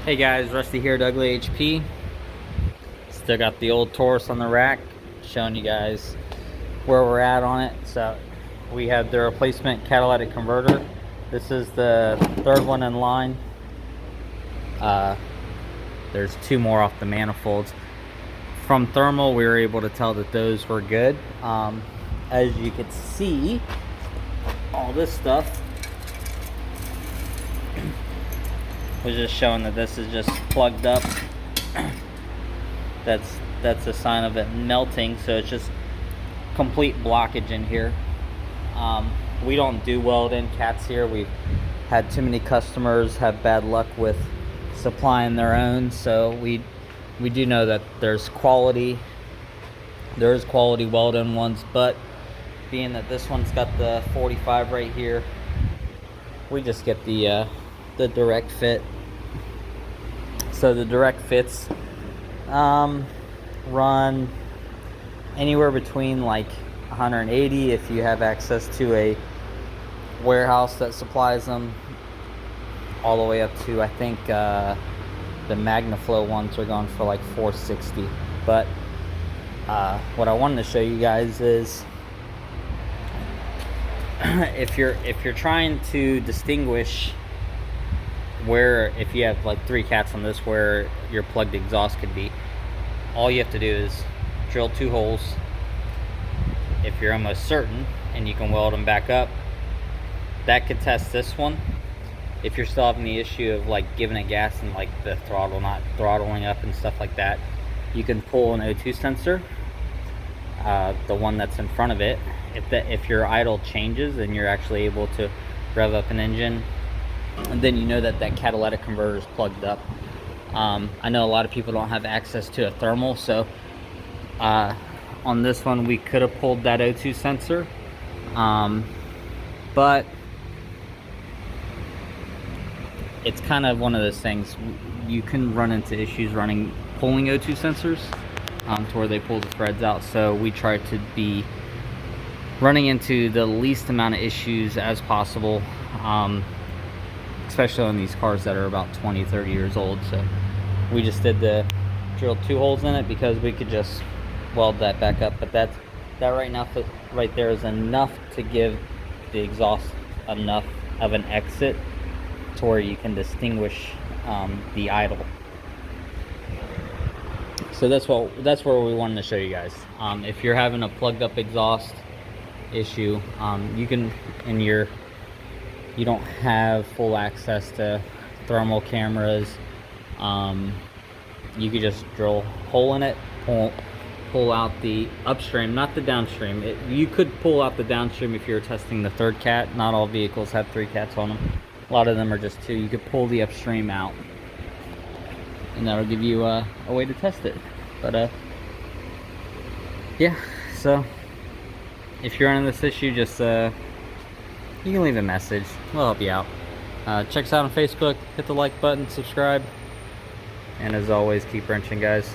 Hey guys, Rusty here at Ugly HP. Still got the old Taurus on the rack, showing you guys where we're at on it. So we have the replacement catalytic converter. This is the third one in line. There's two more off the manifolds. From thermal, we were able to tell that those were good. As you can see, all this stuff was just showing that this is just plugged up. That's a sign of it melting, so it's just complete blockage in here. We don't do weld-in cats here. We've had too many customers have bad luck with supplying their own, so we do know that there's quality weld-in ones, but being that this one's got the 45 right here, we just get the direct fit. So the direct fits run anywhere between like 180 if you have access to a warehouse that supplies them, all the way up to, I think the MagnaFlow ones are going for like 460. But what I wanted to show you guys is if you're trying to distinguish where, if you have like 3 cats on this, where your plugged exhaust could be, all you have to do is drill 2 holes. If you're almost certain and you can weld them back up, that could test this one. If you're still having the issue of like giving it gas and like the throttle not throttling up and stuff like that, you can pull an O2 sensor, the one that's in front of it. If your idle changes and you're actually able to rev up an engine, and then you know that catalytic converter is plugged up. I know a lot of people don't have access to a thermal, so on this one we could have pulled that O2 sensor, but it's kind of one of those things. You can run into issues pulling O2 sensors to where they pull the threads out, so we try to be running into the least amount of issues as possible, especially on these cars that are about 20-30 years old. So we just drilled 2 holes in it because we could just weld that back up. But that right there is enough to give the exhaust enough of an exit to where you can distinguish the idle. So that's where we wanted to show you guys. If you're having a plugged up exhaust issue, you can, and you don't have full access to thermal cameras, you could just drill a hole in it, pull out the upstream, not the downstream. You could pull out the downstream if you're testing the 3rd cat. Not all vehicles have 3 cats on them. A lot of them are just 2. You could pull the upstream out, and that'll give you a way to test it. But yeah, so if you're running this issue, just you can leave a message. We'll help you out. Check us out on Facebook. Hit the like button, subscribe, and as always, keep wrenching, guys.